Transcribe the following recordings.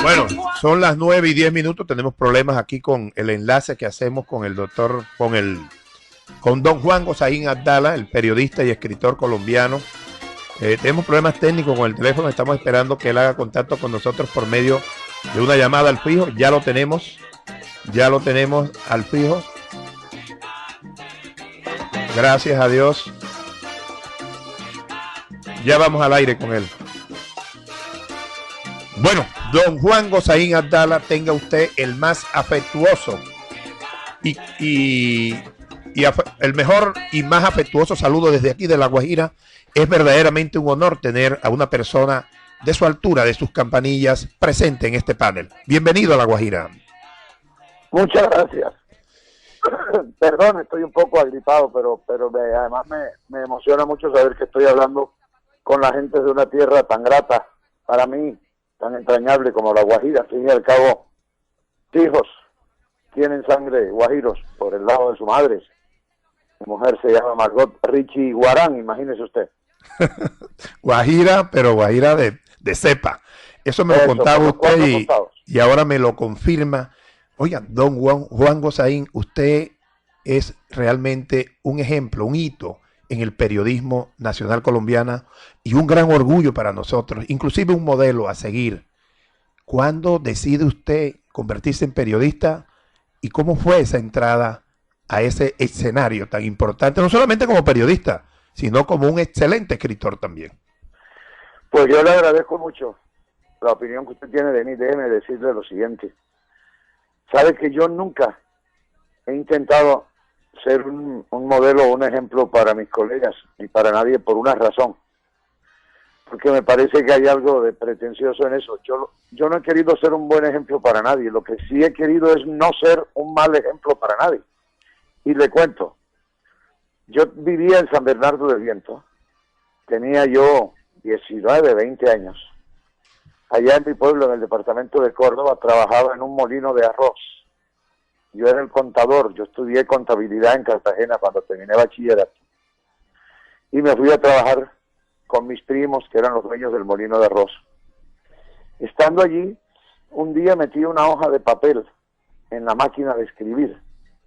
Bueno, son las 9:10. Tenemos problemas aquí con el enlace que hacemos con el doctor, con don Juan Gozaín Abdala, el periodista y escritor colombiano. Tenemos problemas técnicos con el teléfono. Estamos esperando que él haga contacto con nosotros por medio de una llamada al fijo. Ya lo tenemos al fijo. Gracias a Dios. Ya vamos al aire con él. Bueno, don Juan Gozaín Abdala, tenga usted el más afectuoso y el mejor y más afectuoso saludo desde aquí de La Guajira. Es verdaderamente un honor tener a una persona de su altura, de sus campanillas, presente en este panel. Bienvenido a La Guajira. Muchas gracias. Perdón, estoy un poco agripado, pero además me emociona mucho saber que estoy hablando con la gente de una tierra tan grata para mí, tan entrañable como La Guajira. Al fin y al cabo, hijos tienen sangre guajiros por el lado de su madre. Mi mujer se llama Margot Richie Guarán, imagínese usted. Guajira, pero Guajira de cepa. Eso me lo contaba usted y ahora me lo confirma. Oiga, don Juan Gozaín, usted es realmente un ejemplo, un hito en el periodismo nacional colombiano y un gran orgullo para nosotros, inclusive un modelo a seguir. ¿Cuándo decide usted convertirse en periodista y cómo fue esa entrada a ese escenario tan importante, no solamente como periodista, sino como un excelente escritor también? Pues yo le agradezco mucho la opinión que usted tiene de mí. Déjeme decirle lo siguiente. Sabe que yo nunca he intentado ser un modelo o un ejemplo para mis colegas ni para nadie por una razón, porque me parece que hay algo de pretencioso en eso. Yo no he querido ser un buen ejemplo para nadie. Lo que sí he querido es no ser un mal ejemplo para nadie. Y le cuento, yo vivía en San Bernardo del Viento, tenía yo 19, 20 años. Allá en mi pueblo, en el departamento de Córdoba, trabajaba en un molino de arroz. Yo era el contador, yo estudié contabilidad en Cartagena cuando terminé bachillerato. Y me fui a trabajar con mis primos, que eran los dueños del molino de arroz. Estando allí, un día metí una hoja de papel en la máquina de escribir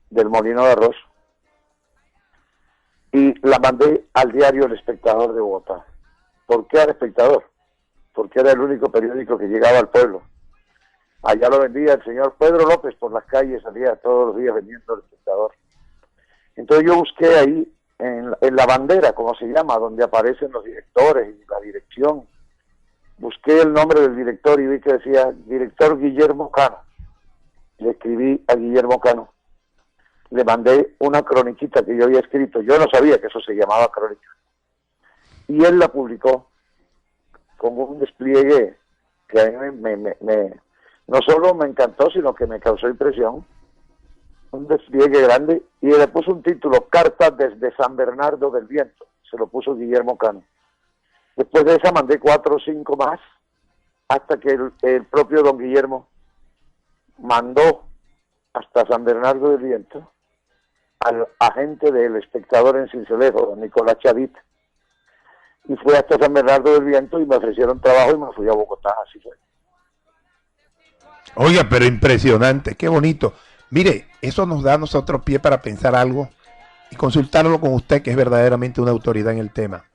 del molino de arroz y la mandé al diario El Espectador de Bogotá. ¿Por qué al Espectador? Porque era el único periódico que llegaba al pueblo. Allá lo vendía el señor Pedro López por las calles, salía todos los días vendiendo El Espectador. Entonces yo busqué ahí, en la bandera, como se llama, donde aparecen los directores y la dirección, busqué el nombre del director y vi que decía director Guillermo Cano. Le escribí a Guillermo Cano. Le mandé una croniquita que yo había escrito. Yo no sabía que eso se llamaba crónica. Y él la publicó con un despliegue que a mí no solo me encantó, sino que me causó impresión. Un despliegue grande, y le puso un título, Carta desde San Bernardo del Viento. Se lo puso Guillermo Cano. Después de esa mandé 4 o 5 más, hasta que el propio don Guillermo mandó hasta San Bernardo del Viento al agente del Espectador en Sincelejo, don Nicolás Chavit, y fue hasta San Bernardo del Viento y me ofrecieron trabajo y me fui a Bogotá. Así fue. Oiga, pero impresionante, qué bonito. Mire, eso nos da a nosotros pie para pensar algo y consultarlo con usted, que es verdaderamente una autoridad en el tema.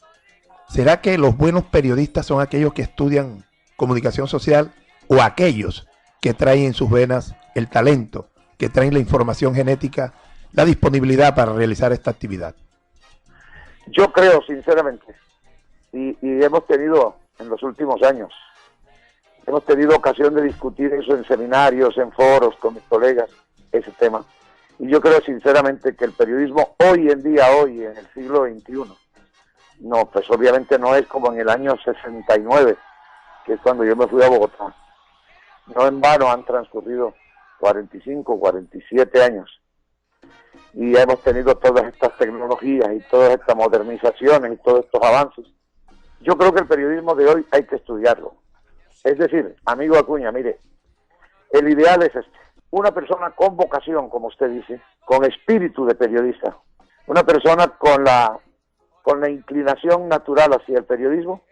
¿Será que los buenos periodistas son aquellos que estudian comunicación social o aquellos que traen en sus venas el talento, que traen la información genética, la disponibilidad para realizar esta actividad? Yo creo, sinceramente, y hemos tenido en los últimos años, hemos tenido ocasión de discutir eso en seminarios, en foros con mis colegas, ese tema. Y yo creo sinceramente que el periodismo hoy en día, hoy en el siglo XXI, no, pues obviamente no es como en el año 69, que es cuando yo me fui a Bogotá. No en vano han transcurrido 45, 47 años. Y hemos tenido todas estas tecnologías y todas estas modernizaciones y todos estos avances. Yo creo que el periodismo de hoy hay que estudiarlo. Es decir, amigo Acuña, mire, el ideal es este. Una persona con vocación, como usted dice, con espíritu de periodista, una persona con la inclinación natural hacia el periodismo,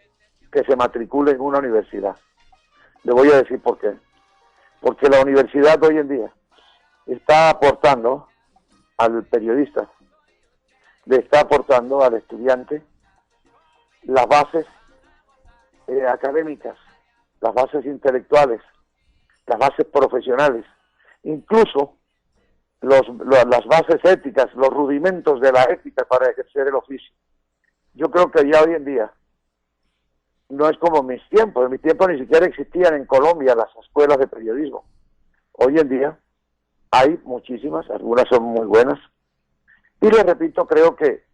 que se matricule en una universidad. Le voy a decir por qué. porque la universidad hoy en día está aportando al periodista, le está aportando al estudiante las bases académicas, las bases intelectuales, las bases profesionales, incluso las bases éticas, los rudimentos de la ética para ejercer el oficio. Yo creo que ya hoy en día no es como en mis tiempos ni siquiera existían en Colombia las escuelas de periodismo. Hoy en día hay muchísimas, algunas son muy buenas, y les repito, creo que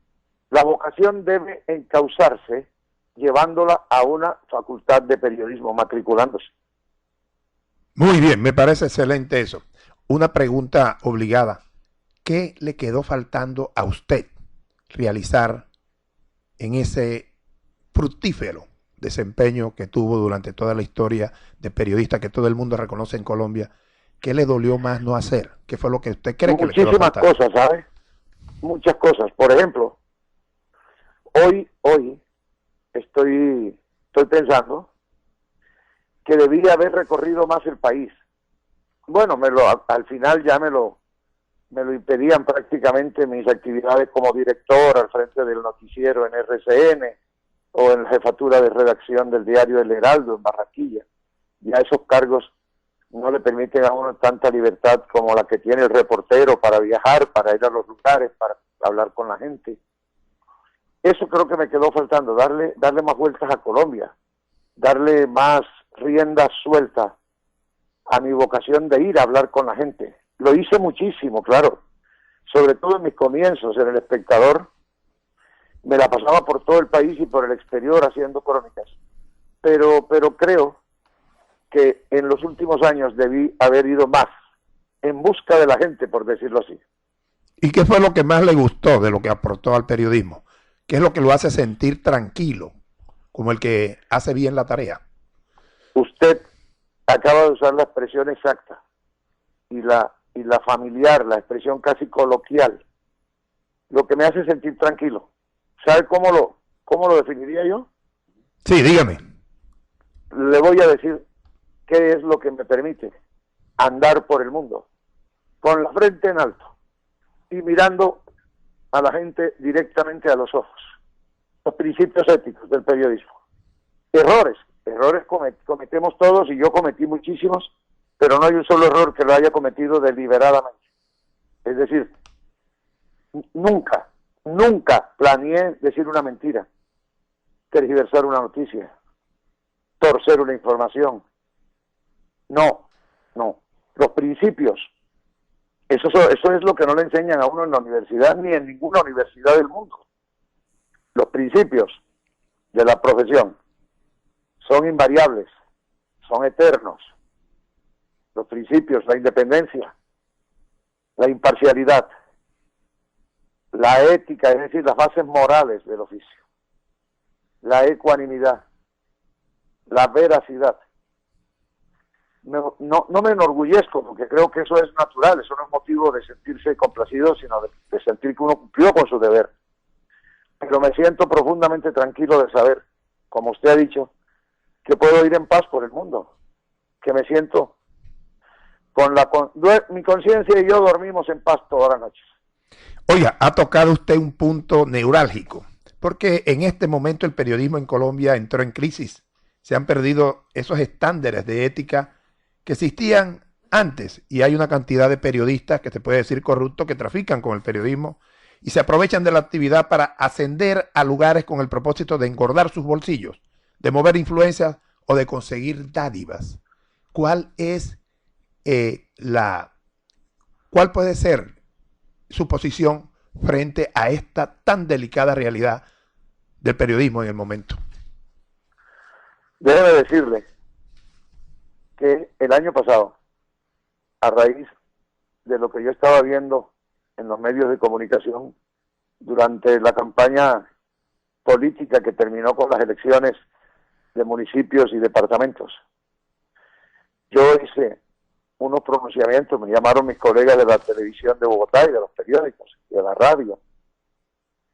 la vocación debe encauzarse llevándola a una facultad de periodismo, matriculándose. Muy bien, me parece excelente eso. Una pregunta obligada. ¿Qué le quedó faltando a usted realizar en ese fructífero desempeño que tuvo durante toda la historia de periodista que todo el mundo reconoce en Colombia? ¿Qué le dolió más no hacer? ¿Qué fue lo que usted cree que le quedó faltando? Muchísimas cosas, ¿sabe? Muchas cosas. Por ejemplo, hoy estoy pensando que debía haber recorrido más el país. Bueno, al final ya me lo impedían prácticamente mis actividades como director al frente del noticiero en RCN o en la jefatura de redacción del diario El Heraldo en Barranquilla. Ya esos cargos no le permiten a uno tanta libertad como la que tiene el reportero para viajar, para ir a los lugares, para hablar con la gente. Eso creo que me quedó faltando, darle más vueltas a Colombia, darle más rienda suelta a mi vocación de ir a hablar con la gente. Lo hice muchísimo, claro, sobre todo en mis comienzos en El Espectador. Me la pasaba por todo el país y por el exterior haciendo crónicas. Pero creo que en los últimos años debí haber ido más en busca de la gente, por decirlo así. ¿Y qué fue lo que más le gustó de lo que aportó al periodismo? ¿Qué es lo que lo hace sentir tranquilo, como el que hace bien la tarea? Usted acaba de usar la expresión exacta y la familiar, la expresión casi coloquial. Lo que me hace sentir tranquilo. ¿Sabe cómo lo definiría yo? Sí, dígame. Le voy a decir qué es lo que me permite andar por el mundo con la frente en alto y mirando a la gente directamente a los ojos. Los principios éticos del periodismo. Errores cometemos todos y yo cometí muchísimos, pero no hay un solo error que lo haya cometido deliberadamente. Es decir, nunca planeé decir una mentira, tergiversar una noticia, torcer una información. No. Los principios, eso es lo que no le enseñan a uno en la universidad ni en ninguna universidad del mundo. Los principios de la profesión son invariables, son eternos. Los principios, la independencia, la imparcialidad, la ética, es decir, las bases morales del oficio, la ecuanimidad, la veracidad. No me enorgullezco porque creo que eso es natural, eso no es motivo de sentirse complacido, sino de sentir que uno cumplió con su deber. Pero me siento profundamente tranquilo de saber, como usted ha dicho, que puedo ir en paz por el mundo, que me siento mi conciencia y yo dormimos en paz todas las noches. Oiga, ha tocado usted un punto neurálgico, porque en este momento el periodismo en Colombia entró en crisis. Se han perdido esos estándares de ética que existían antes y hay una cantidad de periodistas que se puede decir corruptos que trafican con el periodismo y se aprovechan de la actividad para ascender a lugares con el propósito de engordar sus bolsillos, de mover influencias o de conseguir dádivas. ¿Cuál puede ser su posición frente a esta tan delicada realidad del periodismo en el momento? Déjeme decirle que el año pasado, a raíz de lo que yo estaba viendo en los medios de comunicación durante la campaña política que terminó con las elecciones de municipios y departamentos, yo hice unos pronunciamientos, me llamaron mis colegas de la televisión de Bogotá y de los periódicos y de la radio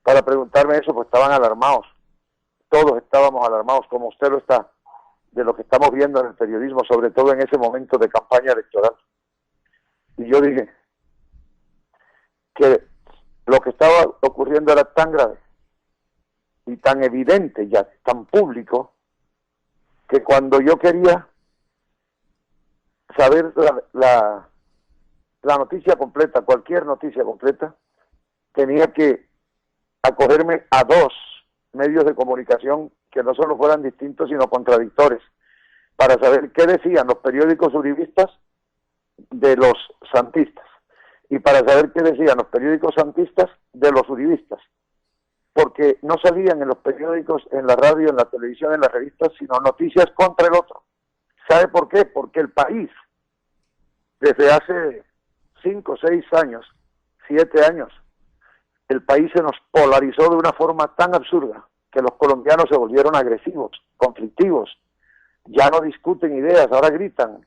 para preguntarme eso, pues estaban alarmados, todos estábamos alarmados como usted lo está, de lo que estamos viendo en el periodismo, sobre todo en ese momento de campaña electoral. Y yo dije que lo que estaba ocurriendo era tan grave y tan evidente, ya tan público, que cuando yo quería saber la noticia completa, cualquier noticia completa, tenía que acogerme a dos medios de comunicación que no solo fueran distintos, sino contradictores, para saber qué decían los periódicos uribistas de los santistas, y para saber qué decían los periódicos santistas de los uribistas, porque no salían en los periódicos, en la radio, en la televisión, en las revistas, sino noticias contra el otro. ¿Sabe por qué? Porque el país, desde hace 5, 6 años, 7 años, el país se nos polarizó de una forma tan absurda que los colombianos se volvieron agresivos, conflictivos, ya no discuten ideas, ahora gritan.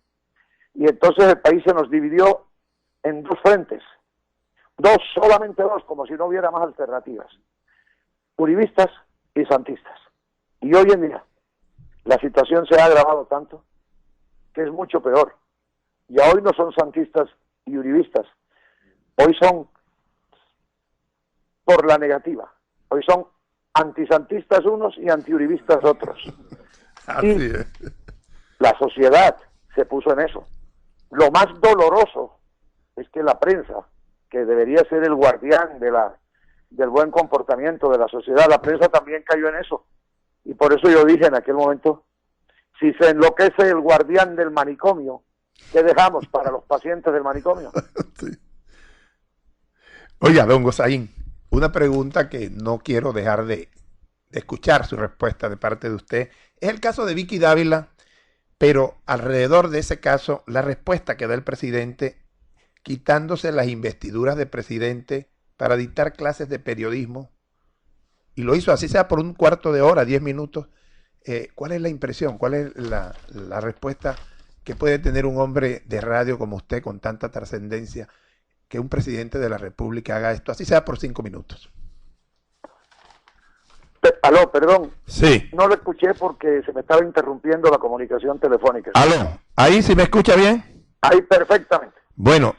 Y entonces el país se nos dividió en dos frentes, solamente dos, como si no hubiera más alternativas, uribistas y santistas. Y hoy en día la situación se ha agravado tanto que es mucho peor. Ya hoy no son santistas y uribistas, hoy son por la negativa, hoy son antisantistas unos y antiuribistas otros. Así es. La sociedad se puso en eso. Lo más doloroso es que la prensa, que debería ser el guardián del buen comportamiento de la sociedad, la prensa también cayó en eso. Y por eso yo dije en aquel momento, si se enloquece el guardián del manicomio, ¿qué dejamos para los pacientes del manicomio? Sí. Oiga, don Gozaín, una pregunta que no quiero dejar de escuchar su respuesta de parte de usted. Es el caso de Vicky Dávila, pero alrededor de ese caso, la respuesta que da el presidente quitándose las investiduras de presidente para dictar clases de periodismo, y lo hizo así sea por un cuarto de hora, 10 minutos. ¿Cuál es la impresión? ¿Cuál es la respuesta que puede tener un hombre de radio como usted con tanta trascendencia, que un presidente de la República haga esto, así sea por 5 minutos? Aló, perdón. Sí. No lo escuché porque se me estaba interrumpiendo la comunicación telefónica. Aló, ¿ahí sí me escucha bien? Ahí perfectamente. Bueno,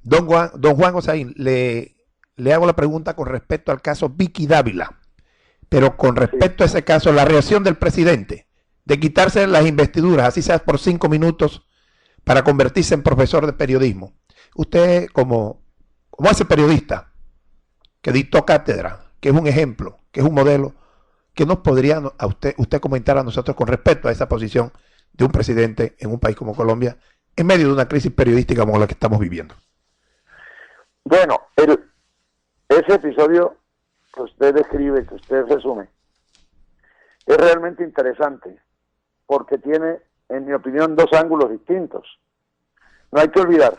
don Juan Gozaín, le hago la pregunta con respecto al caso Vicky Dávila, pero con respecto a ese caso, la reacción del presidente de quitarse las investiduras, así sea por 5 minutos, para convertirse en profesor de periodismo. Usted, como ese periodista que dictó cátedra, que es un ejemplo, que es un modelo, ¿qué nos podría a usted comentar a nosotros con respecto a esa posición de un presidente en un país como Colombia, en medio de una crisis periodística como la que estamos viviendo? Bueno, ese episodio que usted describe, que usted resume, es realmente interesante, porque tiene, en mi opinión, dos ángulos distintos. No hay que olvidar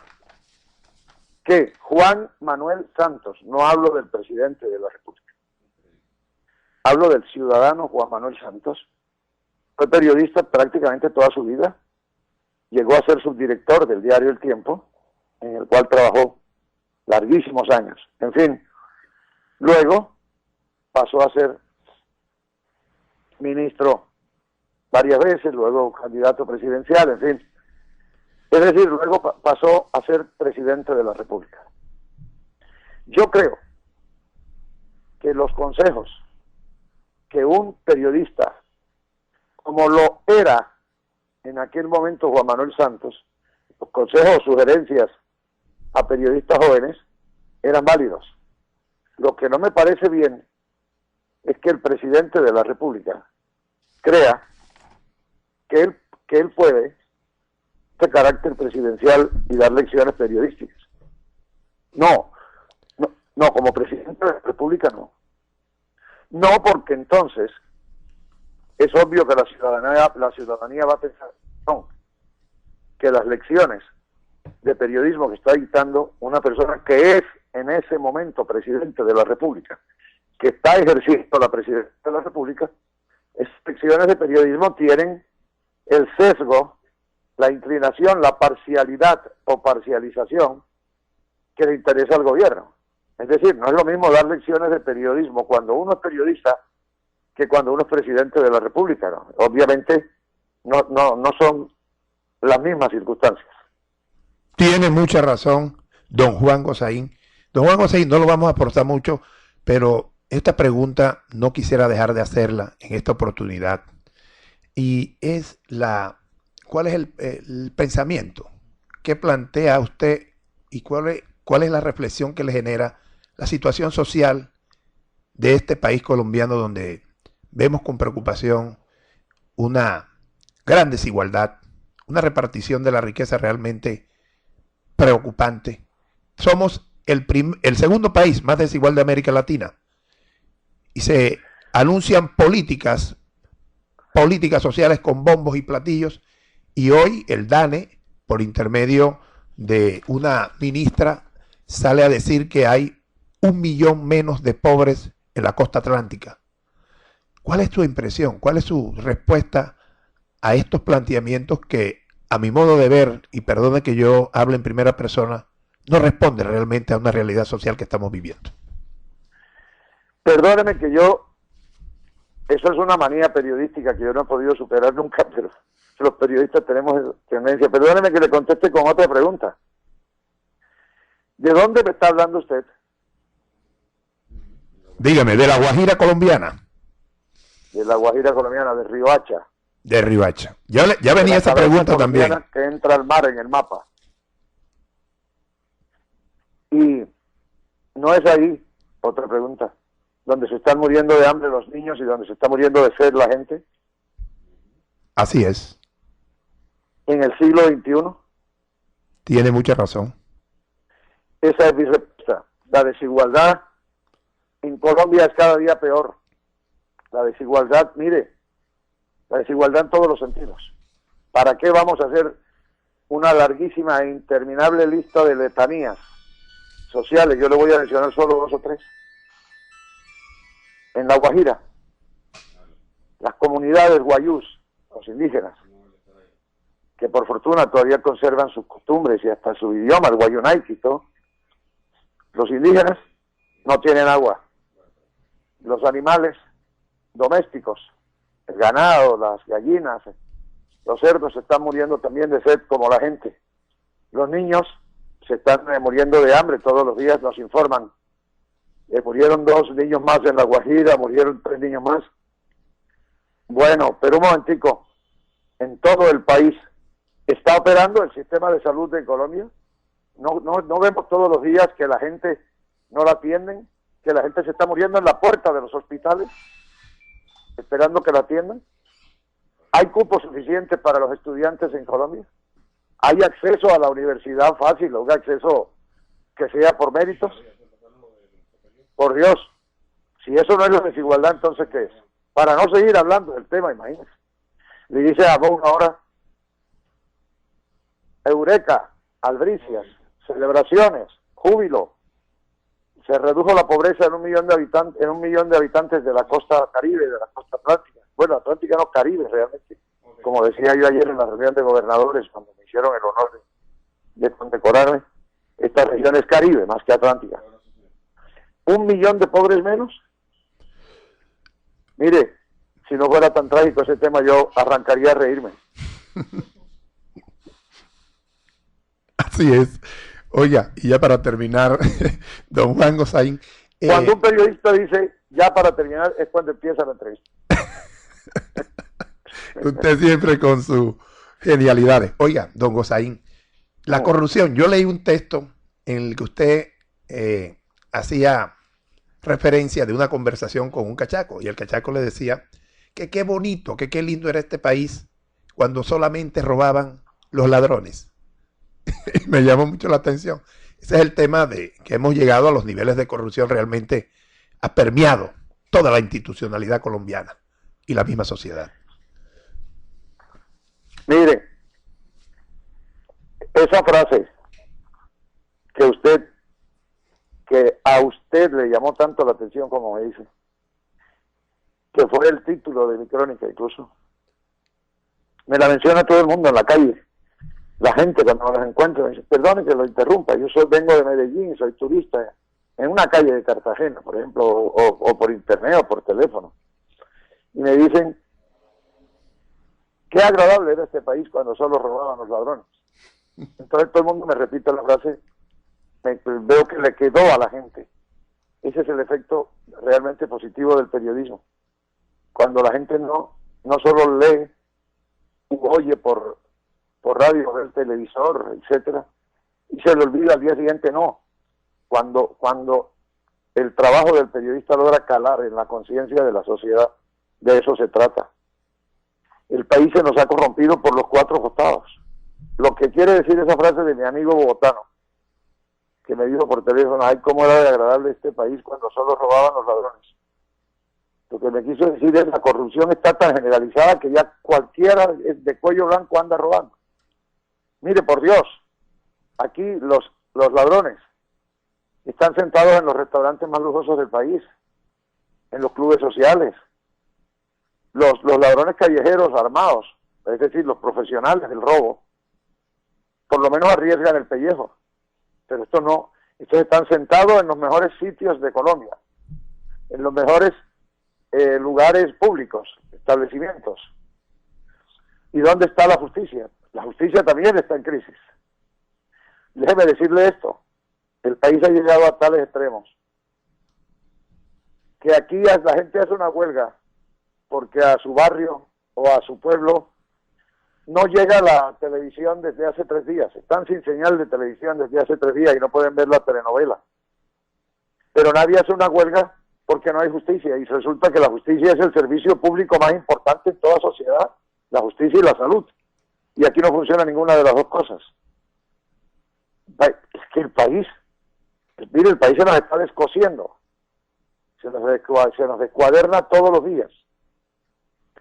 que Juan Manuel Santos, no hablo del presidente de la República, hablo del ciudadano Juan Manuel Santos, fue periodista prácticamente toda su vida, llegó a ser subdirector del diario El Tiempo, en el cual trabajó larguísimos años. En fin, luego pasó a ser ministro varias veces, luego candidato presidencial, en fin. Es decir, luego pasó a ser presidente de la República. Yo creo que los consejos que un periodista, como lo era en aquel momento Juan Manuel Santos, los consejos o sugerencias a periodistas jóvenes eran válidos. Lo que no me parece bien es que el presidente de la República crea que él puede este carácter presidencial y dar lecciones periodísticas. No, como presidente de la República no. No, porque entonces es obvio que la ciudadanía va a pensar que las lecciones de periodismo que está dictando una persona que es en ese momento presidente de la República, que está ejerciendo la presidencia de la República, esas lecciones de periodismo tienen el sesgo, la inclinación, la parcialidad o parcialización que le interesa al gobierno. Es decir, no es lo mismo dar lecciones de periodismo cuando uno es periodista que cuando uno es presidente de la República, ¿no? Obviamente no son las mismas circunstancias. Tiene mucha razón don Juan Gozaín. Don Juan Gozaín, no lo vamos a aportar mucho, pero esta pregunta no quisiera dejar de hacerla en esta oportunidad. Y es ¿cuál es el pensamiento que plantea usted y cuál es la reflexión que le genera la situación social de este país colombiano, donde vemos con preocupación una gran desigualdad, una repartición de la riqueza realmente preocupante? Somos el segundo país más desigual de América Latina y se anuncian políticas sociales con bombos y platillos, y hoy el DANE, por intermedio de una ministra, sale a decir que hay 1 millón menos de pobres en la costa atlántica. ¿Cuál es tu impresión? ¿Cuál es su respuesta a estos planteamientos que, a mi modo de ver, y perdone que yo hable en primera persona, no responde realmente a una realidad social que estamos viviendo? Perdóneme que eso es una manía periodística que yo no he podido superar nunca, pero los periodistas tenemos tendencia. Perdóneme que le conteste con otra pregunta. ¿De dónde me está hablando usted? Dígame, de la Guajira colombiana. De la Guajira colombiana, de Riohacha. De Riohacha. Ya venía esa pregunta también. Que entra al mar en el mapa. Y no es ahí, otra pregunta, donde se están muriendo de hambre los niños y donde se está muriendo de sed la gente. Así es. En el siglo XXI. Tiene mucha razón. Esa es mi respuesta. La desigualdad en Colombia es cada día peor. La desigualdad, mire, la desigualdad en todos los sentidos. ¿Para qué vamos a hacer una larguísima e interminable lista de letanías sociales? Yo le voy a mencionar solo 2 o 3. En la Guajira, las comunidades guayús, los indígenas, que por fortuna todavía conservan sus costumbres y hasta su idioma, el guayunaiki y todo. Los indígenas no tienen agua. Los animales domésticos, el ganado, las gallinas, los cerdos se están muriendo también de sed como la gente. Los niños se están muriendo de hambre, todos los días nos informan. Murieron 2 niños más en la Guajira, murieron 3 niños más. Bueno, pero un momentico, en todo el país está operando el sistema de salud de Colombia. No vemos todos los días que la gente no la atienden, que la gente se está muriendo en la puerta de los hospitales, esperando que la atiendan. ¿Hay cupo suficiente para los estudiantes en Colombia? ¿Hay acceso a la universidad fácil, un acceso que sea por méritos? Por Dios, si eso no es la desigualdad, entonces ¿qué es? Para no seguir hablando del tema, imagínense. Le dice a Bon ahora, eureka, albricias, celebraciones, júbilo. Se redujo la pobreza en 1 millón de habitantes, de la costa caribe, de la costa atlántica. Bueno, atlántica no, Caribe realmente. Como decía yo ayer en la reunión de gobernadores, cuando me hicieron el honor de condecorarme, esta región es Caribe, más que Atlántica. 1 millón de pobres menos. Mire, si no fuera tan trágico ese tema, yo arrancaría a reírme. Así es. Oiga, y ya para terminar, don Juan Gozaín. Cuando un periodista dice, ya para terminar, es cuando empieza la entrevista. Usted siempre con sus genialidades. Oiga, don Gozaín, la corrupción. Yo leí un texto en el que usted hacía referencia de una conversación con un cachaco, y el cachaco le decía que qué bonito, que qué lindo era este país cuando solamente robaban los ladrones. Me llamó mucho la atención. Ese es el tema de que hemos llegado a los niveles de corrupción. Realmente ha permeado toda la institucionalidad colombiana y la misma sociedad. Mire, esa frase que a usted le llamó tanto la atención como me dice, que fue el título de mi crónica incluso, me la menciona todo el mundo en la calle. La gente cuando nos encuentra me dice, perdone que lo interrumpa, yo vengo de Medellín, soy turista, en una calle de Cartagena, por ejemplo, o por internet o por teléfono. Y me dicen, Qué agradable era este país cuando solo robaban los ladrones. Entonces todo el mundo me repite la frase, veo que le quedó a la gente. Ese es el efecto realmente positivo del periodismo. Cuando la gente no solo lee u oye por radio, por el televisor, etcétera, y se le olvida al día siguiente, no. Cuando el trabajo del periodista logra calar en la conciencia de la sociedad, de eso se trata. El país se nos ha corrompido por los 4 costados. Lo que quiere decir esa frase de mi amigo bogotano, que me dijo por teléfono, ay, cómo era de agradable este país cuando solo robaban los ladrones. Lo que me quiso decir es, la corrupción está tan generalizada que ya cualquiera de cuello blanco anda robando. Mire, por Dios, aquí los ladrones están sentados en los restaurantes más lujosos del país, en los clubes sociales. Los ladrones callejeros armados, es decir, los profesionales del robo, por lo menos arriesgan el pellejo. Pero estos no, estos están sentados en los mejores sitios de Colombia, en los mejores lugares públicos, establecimientos. ¿Y dónde está la justicia? La justicia también está en crisis. Déjeme decirle esto, el país ha llegado a tales extremos, que aquí la gente hace una huelga porque a su barrio o a su pueblo no llega la televisión desde hace 3 días. Están sin señal de televisión desde hace 3 días y no pueden ver la telenovela. Pero nadie hace una huelga porque no hay justicia, y resulta que la justicia es el servicio público más importante en toda sociedad, la justicia y la salud. Y aquí no funciona ninguna de las dos cosas. Es que el país se nos está descosiendo, se nos descuaderna todos los días.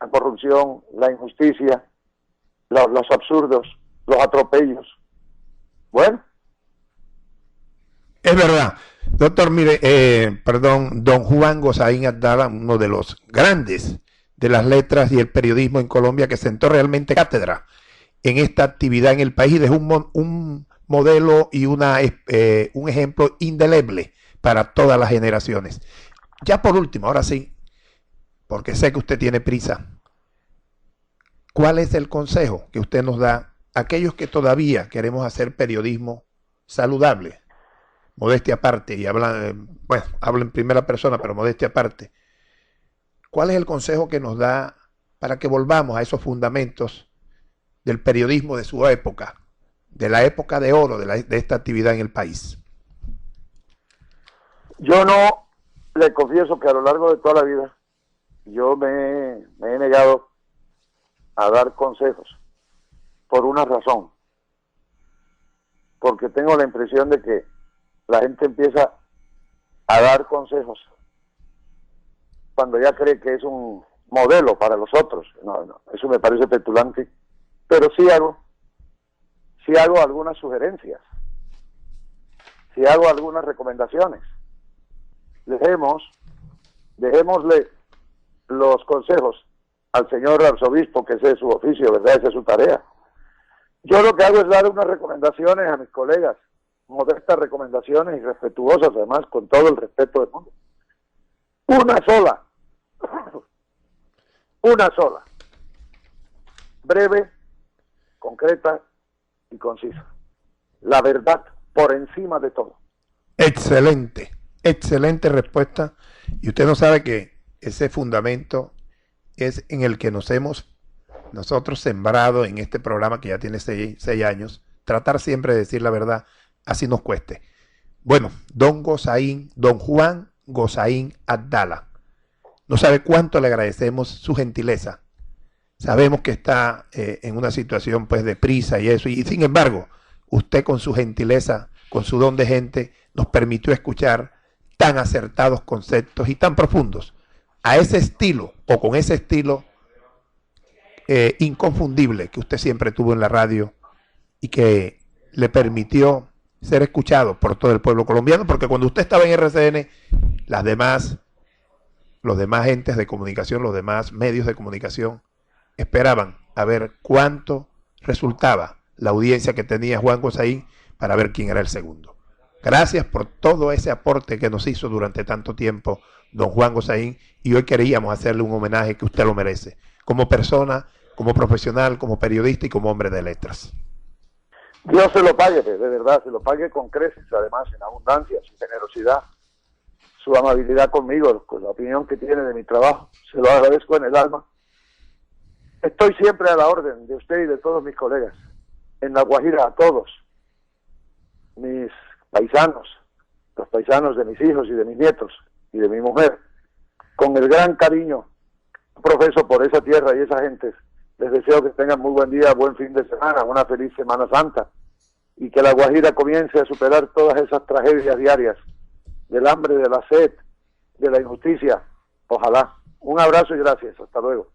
La corrupción, la injusticia, los absurdos, los atropellos. Bueno. Es verdad. Doctor, mire, don Juan Gosaín Abdala, uno de los grandes de las letras y el periodismo en Colombia, que sentó realmente cátedra en esta actividad en el país y dejó un modelo y un ejemplo indeleble para todas las generaciones. Ya por último, ahora sí, porque sé que usted tiene prisa, ¿cuál es el consejo que usted nos da a aquellos que todavía queremos hacer periodismo saludable? Modestia aparte, y hablo en primera persona, pero modestia aparte. ¿Cuál es el consejo que nos da para que volvamos a esos fundamentos del periodismo de su época, de la época de oro de esta actividad en el país? Yo no, le confieso que a lo largo de toda la vida yo me he negado a dar consejos por una razón, porque tengo la impresión de que la gente empieza a dar consejos cuando ya cree que es un modelo para los otros. No, eso me parece petulante, pero sí hago algunas sugerencias, sí hago algunas recomendaciones. Dejémosle los consejos al señor arzobispo, que ese es su oficio, ¿verdad? Esa es su tarea. Yo lo que hago es dar unas recomendaciones a mis colegas, modestas recomendaciones y respetuosas, además, con todo el respeto del mundo. Una sola, breve, concreta y concisa. La verdad por encima de todo. Excelente excelente respuesta. Y usted no sabe que ese fundamento es en el que nos hemos nosotros sembrado en este programa que ya tiene 6 años, tratar siempre de decir la verdad, así nos cueste. Bueno, don Juan Gosaín Abdala, no sabe cuánto le agradecemos su gentileza. Sabemos que está en una situación pues de prisa y eso, y sin embargo, usted con su gentileza, con su don de gente, nos permitió escuchar tan acertados conceptos y tan profundos, a ese estilo, o con ese estilo inconfundible que usted siempre tuvo en la radio y que le permitió ser escuchado por todo el pueblo colombiano, porque cuando usted estaba en RCN, los demás entes de comunicación, los demás medios de comunicación, esperaban a ver cuánto resultaba la audiencia que tenía Juan Gosaín para ver quién era el segundo. Gracias por todo ese aporte que nos hizo durante tanto tiempo don Juan Gosaín, y hoy queríamos hacerle un homenaje que usted lo merece, como persona como profesional, como periodista y como hombre de letras. Dios se lo pague, de verdad, se lo pague con creces, además, en abundancia, su generosidad, su amabilidad conmigo, con la opinión que tiene de mi trabajo. Se lo agradezco en el alma. Estoy siempre a la orden de usted y de todos mis colegas. En La Guajira, a todos mis paisanos, los paisanos de mis hijos y de mis nietos y de mi mujer, con el gran cariño profeso por esa tierra y esa gente. Les deseo que tengan muy buen día, buen fin de semana, una feliz Semana Santa, y que La Guajira comience a superar todas esas tragedias diarias del hambre, de la sed, de la injusticia. Ojalá. Un abrazo y gracias. Hasta luego.